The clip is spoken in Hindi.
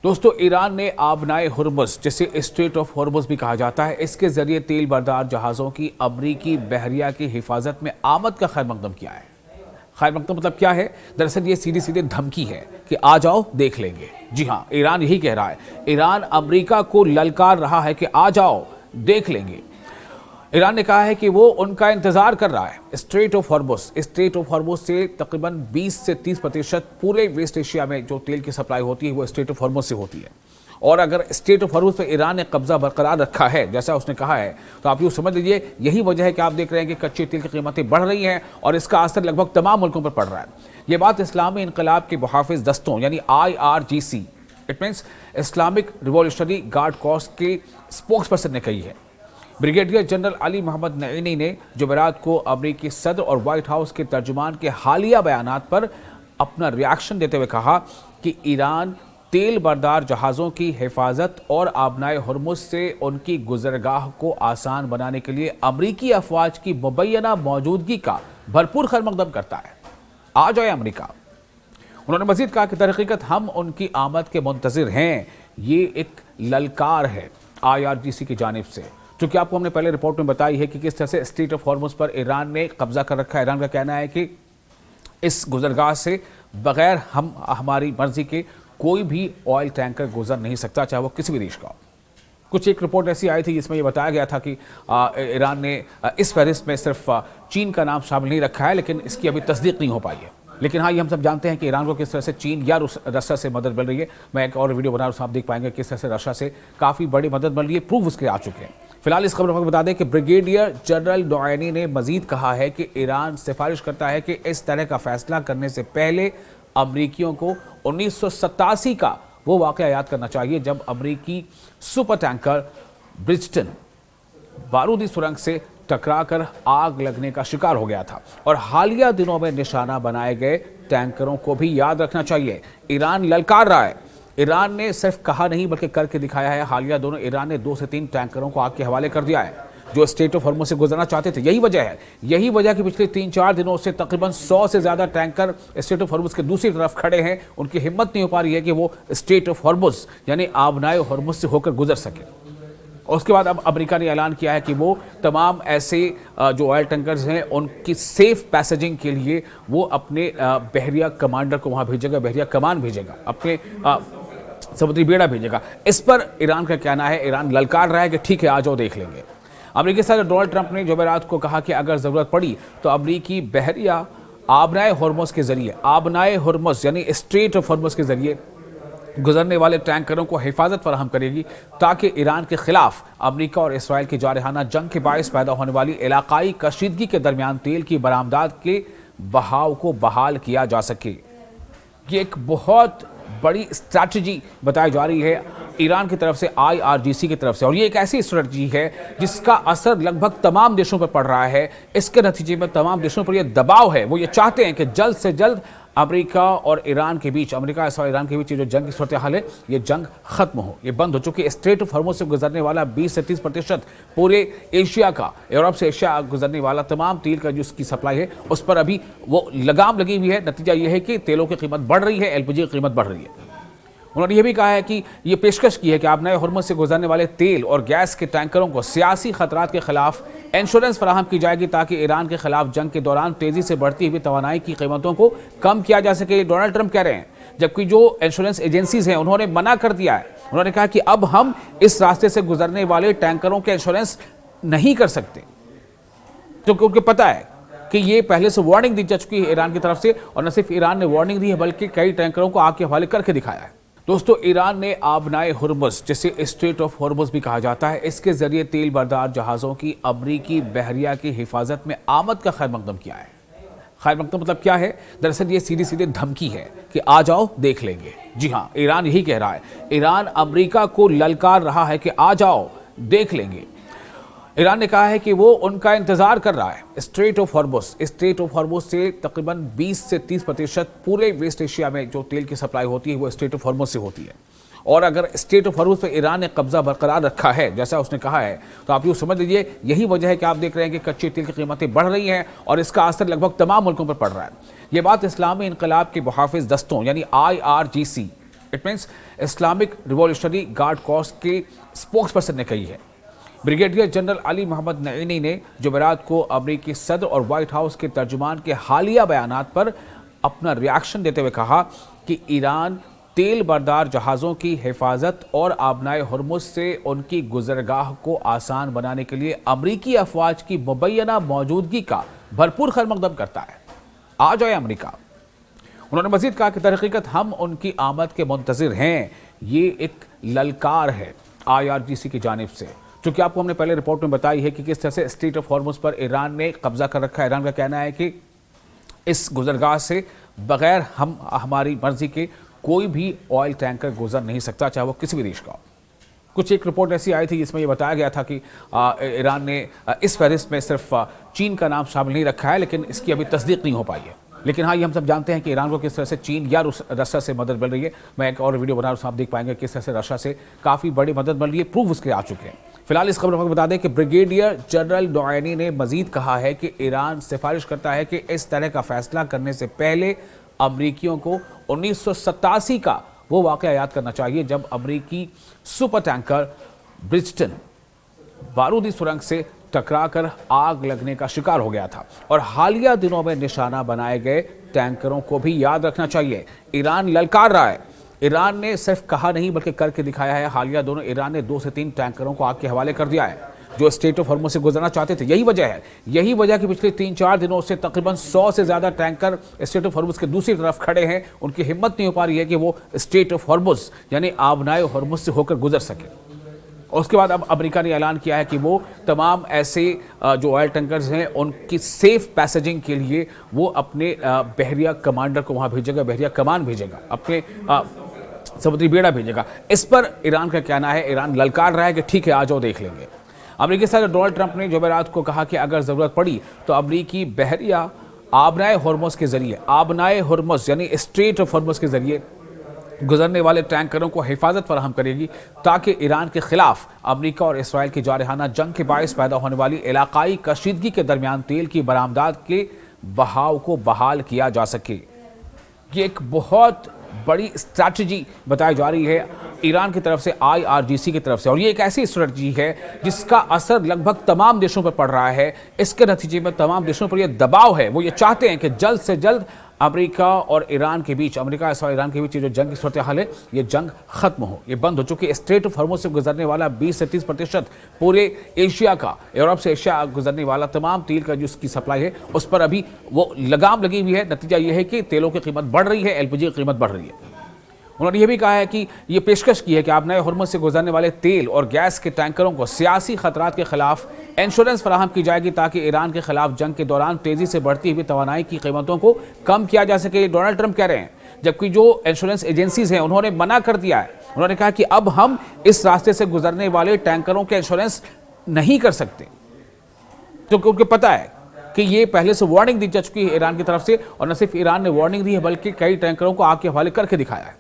दोस्तों, ईरान ने आबनाए हुर्मुज़, जिसे स्ट्रेट ऑफ हुर्मुज़ भी कहा जाता है, इसके जरिए तेल बरदार जहाज़ों की अमरीकी बहरिया की हिफाजत में आमद का खैर मकदम किया है। खैर मकदम मतलब क्या है? दरअसल ये सीधी सीधी धमकी है कि आ जाओ देख लेंगे। जी हाँ, ईरान यही कह रहा है। ईरान अमरीका को ललकार रहा है कि आ जाओ देख लेंगे। ईरान ने कहा है कि वो उनका इंतजार कर रहा है। स्ट्रेट ऑफ हॉर्मुज़ से तकरीबन 20 से 30% पूरे वेस्ट एशिया में जो तेल की सप्लाई होती है वो स्ट्रेट ऑफ हॉर्मुज़ से होती है। और अगर स्ट्रेट ऑफ हॉर्मुज़ पर ईरान ने कब्जा बरकरार रखा है, जैसा उसने कहा है, तो आप यूँ समझ लीजिए यही वजह है कि आप देख रहे हैं कि कच्चे तेल की कीमतें बढ़ रही हैं और इसका असर लगभग तमाम मुल्कों पर पड़ रहा है। ये बात इस्लामी इनकलाब के मुहाफिज दस्तों यानी IRGC, it means Islamic revolutionary guard corps के स्पोक्स पर्सन ने कही है। ब्रिगेडियर जनरल अली मोहम्मद नईनी ने जुमेरात को अमरीकी सदर और व्हाइट हाउस के तर्जुमान के हालिया बयानात पर अपना रिएक्शन देते हुए कहा कि ईरान तेल बरदार जहाज़ों की हिफाजत और आबनाए हुर्मुज़ से उनकी गुजरगाह को आसान बनाने के लिए अमरीकी अफवाज की मुबैना मौजूदगी का भरपूर खैर मकदम करता है। आ जाए अमरीका। उन्होंने मजीद कहा कि दरहकीकत हम उनकी आमद के मुंतज़िर हैं। ये एक ललकार है IRGC की जानिब से, चूँकि आपको हमने पहले रिपोर्ट में बताई है कि किस तरह से स्ट्रेट ऑफ हॉर्मुज़ पर ईरान ने कब्जा कर रखा है। ईरान का कहना है कि इस गुजरगाह से बगैर हमारी मर्जी के कोई भी ऑयल टैंकर गुजर नहीं सकता, चाहे वो किसी भी देश का हो। कुछ एक रिपोर्ट ऐसी आई थी जिसमें ये बताया गया था कि ईरान ने इस फहरिस्त में सिर्फ चीन का नाम शामिल नहीं रखा है, लेकिन इसकी अभी तस्दीक नहीं हो पाई है। लेकिन हाँ, ये हम सब जानते हैं कि ईरान को किस तरह से चीन या रशिया से मदद मिल रही है। मैं एक और वीडियो बना रहा हूँ, आप देख पाएंगे किस तरह से रशिया से काफ़ी बड़ी मदद मिल रही है। प्रूफ उसके आ चुके हैं। फिलहाल इस खबर को बता दें कि ब्रिगेडियर जनरल नईनी ने मजीद कहा है कि ईरान सिफारिश करता है कि इस तरह का फैसला करने से पहले अमरीकियों को 1987 का वो वाक़या याद करना चाहिए जब अमरीकी सुपर टैंकर ब्रिजटन बारूदी सुरंग से टकराकर आग लगने का शिकार हो गया था। और हालिया दिनों में निशाना बनाए गए टैंकरों को भी याद रखना चाहिए। ईरान ललकार रहा है। ईरान ने सिर्फ कहा नहीं बल्कि करके दिखाया है। हालिया दोनों ईरान ने 2 से 3 टैंकरों को आग के हवाले कर दिया है जो स्ट्रेट ऑफ हॉर्मुज़ से गुजरना चाहते थे। यही वजह कि पिछले 3-4 दिनों से तकरीबन 100 से ज़्यादा टैंकर स्ट्रेट ऑफ हॉर्मुज़ के दूसरी तरफ खड़े हैं। उनकी हिम्मत नहीं हो पा रही है कि वो स्ट्रेट ऑफ हॉर्मुज़ यानी आबनाए हॉर्मुज़ से होकर गुजर सके। और उसके बाद अब अमेरिका ने ऐलान किया है कि वो तमाम ऐसे जो ऑयल टैंकर्स हैं उनकी सेफ पैसेजिंग के लिए वो अपने बहरिया कमांडर को वहाँ भेजेगा, बहरिया कमान भेजेगा, अपने समुद्री बेड़ा भेजेगा। इस पर ईरान का कहना है, ईरान ललकार रहा है कि ठीक है आ जाओ देख लेंगे। अमेरिकी सदर डोनाल्ड ट्रंप ने जुमेरात को कहा कि अगर ज़रूरत पड़ी तो अमरीकी बहरिया आबनाए हुर्मुज़ के जरिए, आबनाए हुर्मुज़ यानी स्ट्रेट ऑफ हुर्मुज़ के जरिए गुजरने वाले टैंकरों को हिफाजत फराहम करेगी ताकि ईरान के खिलाफ अमेरिका और इसराइल की जारहाना जंग के बायस पैदा होने वाली इलाकाई कशीदगी के दरमियान तेल की बरामदात के बहाव को बहाल किया जा सके। ये एक बहुत बड़ी स्ट्रैटेजी बताई जा रही है ईरान की तरफ से, IRGC की तरफ से, और ये एक ऐसी स्ट्रैटेजी है जिसका असर लगभग तमाम देशों पर पड़ रहा है। इसके नतीजे में तमाम देशों पर यह दबाव है, वो ये चाहते हैं कि जल्द से जल्द अमेरिका और ईरान के बीच, अमेरिका और ईरान के बीच जो जंग की सूरत हाल है ये जंग खत्म हो, ये बंद हो। चुकी स्ट्रेट ऑफ हॉर्मुज़ से गुजरने वाला 20 से 30% पूरे एशिया का, यूरोप से एशिया गुजरने वाला तमाम तेल का जो उसकी सप्लाई है उस पर अभी वो लगाम लगी हुई है। नतीजा ये है कि तेलों की कीमत बढ़ रही है, LPG की कीमत बढ़ रही है। उन्होंने ये भी कहा है कि ये पेशकश की है कि आबनाए हुर्मुज़ से गुजरने वाले तेल और गैस के टैंकरों को सियासी खतरात के खिलाफ इंश्योरेंस फराहम की जाएगी ताकि ईरान के खिलाफ जंग के दौरान तेजी से बढ़ती हुई तवानाई की कीमतों को कम किया जा सके। डोनाल्ड ट्रंप कह रहे हैं, जबकि जो इंश्योरेंस एजेंसीज हैं उन्होंने मना कर दिया है। उन्होंने कहा कि अब हम इस रास्ते से गुजरने वाले टैंकरों के इंश्योरेंस नहीं कर सकते, क्योंकि उनको पता है कि ये पहले से वार्निंग दी जा चुकी है ईरान की तरफ से। और न सिर्फ ईरान ने वार्निंग दी है बल्कि कई टैंकरों को आग के हवाले करके दिखाया है। दोस्तों, ईरान ने आबनाए हुर्मुज़, जिसे स्ट्रेट ऑफ हुर्मुज़ भी कहा जाता है, इसके जरिए तेल बरदार जहाज़ों की अमरीकी बहरिया की हिफाजत में आमद का खैर मकदम किया है। खैर मकदम मतलब क्या है? दरअसल ये सीधी सीधी धमकी है कि आ जाओ देख लेंगे। जी हाँ, ईरान यही कह रहा है। ईरान अमरीका को ललकार रहा है कि आ जाओ देख लेंगे। ईरान ने कहा है कि वो उनका इंतजार कर रहा है। स्ट्रेट ऑफ हॉर्मुज़ से तकरीबन 20 से 30% पूरे वेस्ट एशिया में जो तेल की सप्लाई होती है वो स्ट्रेट ऑफ हॉर्मुज़ से होती है। और अगर स्ट्रेट ऑफ हॉर्मुज़ पर ईरान ने कब्जा बरकरार रखा है, जैसा उसने कहा है, तो आप यूँ समझ लीजिए यही वजह है कि आप देख रहे हैं कि कच्चे तेल की कीमतें बढ़ रही हैं और इसका असर लगभग तमाम मुल्कों पर पड़ रहा है। ये बात इस्लामी इनकलाब के मुहाफिज दस्तों यानी IRGC, it means Islamic revolutionary guard corps के स्पोक्स पर्सन ने कही है। ब्रिगेडियर जनरल अली मोहम्मद नईनी ने जुमेरात को अमेरिकी सदर और व्हाइट हाउस के तर्जुमान के हालिया बयानात पर अपना रिएक्शन देते हुए कहा कि ईरान तेल बरदार जहाज़ों की हिफाजत और आबनाए हुर्मुज़ से उनकी गुजरगाह को आसान बनाने के लिए अमरीकी अफवाज की मुबैना मौजूदगी का भरपूर खैरमकदम करता है। आ जाए अमरीका। उन्होंने मजीद कहा कि दरहकीकत हम उनकी आमद के मुंतज़िर हैं। ये एक ललकार है IRGC की जानिब से, चूँकि आपको हमने पहले रिपोर्ट में बताई है कि किस तरह से स्ट्रेट ऑफ हॉर्मुज़ पर ईरान ने कब्जा कर रखा है। ईरान का कहना है कि इस गुजरगाह से बगैर हमारी मर्जी के कोई भी ऑयल टैंकर गुजर नहीं सकता, चाहे वो किसी भी देश का हो। कुछ एक रिपोर्ट ऐसी आई थी जिसमें ये बताया गया था कि ईरान ने इस फहरिस्त में सिर्फ चीन का नाम शामिल नहीं रखा है, लेकिन इसकी अभी तस्दीक नहीं हो पाई है। लेकिन हाँ, ये हम सब जानते हैं कि ईरान को किस तरह से चीन या रशिया से मदद मिल रही है। मैं एक और वीडियो बना रहा हूँ, आप देख पाएंगे किस तरह से रशिया से काफ़ी बड़ी मदद मिल रही है, प्रूफ उसके आ चुके हैं। फिलहाल इस खबर को बता दें कि ब्रिगेडियर जनरल नौएनी ने मजीद कहा है कि ईरान सिफारिश करता है कि इस तरह का फैसला करने से पहले अमरीकियों को 1987 का वो वाक़या याद करना चाहिए जब अमरीकी सुपर टैंकर ब्रिजटन बारूदी सुरंग से टकराकर आग लगने का शिकार हो गया था। और हालिया दिनों में निशाना बनाए गए टैंकरों को भी याद रखना चाहिए। ईरान ललकार रहा है। ईरान ने सिर्फ कहा नहीं बल्कि करके दिखाया है। हालिया दोनों ईरान ने 2 से 3 टैंकरों को आग के हवाले कर दिया है जो स्ट्रेट ऑफ हॉर्मुज़ से गुजरना चाहते थे। यही वजह है, यही वजह कि पिछले 3-4 दिनों से तकरीबन 100 से ज़्यादा टैंकर स्ट्रेट ऑफ हॉर्मुज़ के दूसरी तरफ खड़े हैं। उनकी हिम्मत नहीं हो पा रही है कि वो स्ट्रेट ऑफ हॉर्मुज़ यानी आबनाए हॉर्मुज़ से होकर गुजर सके। और उसके बाद अब अमेरिका ने ऐलान किया है कि वो तमाम ऐसे जो ऑयल टैंकर्स हैं उनकी सेफ पैसेजिंग के लिए वो अपने बहरिया कमांडर को वहाँ भेजेगा, बहरिया कमान भेजेगा, अपने समुद्री बेड़ा भेजेगा। इस पर ईरान का कहना है, ईरान ललकार रहा है कि ठीक है, आ जाओ देख लेंगे। अमेरिकी सदर डोनाल्ड ट्रंप ने जुमेरात को कहा कि अगर ज़रूरत पड़ी तो अमरीकी बहरिया आबनाए हुर्मुज़ के जरिए, आबनाए हुर्मुज़ यानी स्ट्रेट ऑफ हॉर्मुज़ के जरिए गुजरने वाले टैंकरों को हिफाजत फराहम करेगी ताकि ईरान के खिलाफ अमेरिका और इसराइल की जारहाना जंग के बायस पैदा होने वाली इलाकाई कशीदगी के दरमियान तेल की बरामदात के बहाव को बहाल किया जा सके। ये एक बहुत बड़ी स्ट्रैटेजी बताई जा रही है ईरान की तरफ से, IRGC की तरफ से, और ये एक ऐसी स्ट्रैटेजी है जिसका असर लगभग तमाम देशों पर पड़ रहा है। इसके नतीजे में तमाम देशों पर यह दबाव है, वो ये चाहते हैं कि जल्द से जल्द अमेरिका और ईरान के बीच, अमेरिका और ईरान के बीच ये जो जंग की सूरत हाल है, ये जंग खत्म हो, ये बंद हो। चूंकि स्ट्रेट ऑफ हॉर्मुज़ से गुजरने वाला 20 से 30% पूरे एशिया का, यूरोप से एशिया गुजरने वाला तमाम तेल का जो उसकी सप्लाई है उस पर अभी वो लगाम लगी हुई है। नतीजा ये है कि तेलों की कीमत बढ़ रही है, LPG की कीमत बढ़ रही है। उन्होंने ये भी कहा है कि ये पेशकश की है कि आबनाए हुर्मुज़ से गुजरने वाले तेल और गैस के टैंकरों को सियासी खतरात के खिलाफ इंश्योरेंस फराहम की जाएगी ताकि ईरान के खिलाफ जंग के दौरान तेजी से बढ़ती हुई तवानाई की कीमतों को कम किया जा सके। डोनाल्ड ट्रंप कह रहे हैं, जबकि जो इंश्योरेंस एजेंसीज हैं उन्होंने मना कर दिया है। उन्होंने कहा कि अब हम इस रास्ते से गुजरने वाले टैंकरों के इंश्योरेंस नहीं कर सकते, क्योंकि उनको पता है कि ये पहले से वार्निंग दी जा चुकी है ईरान की तरफ से। और न सिर्फ ईरान ने वार्निंग दी है बल्कि कई टैंकरों को आग के हवाले करके दिखाया है।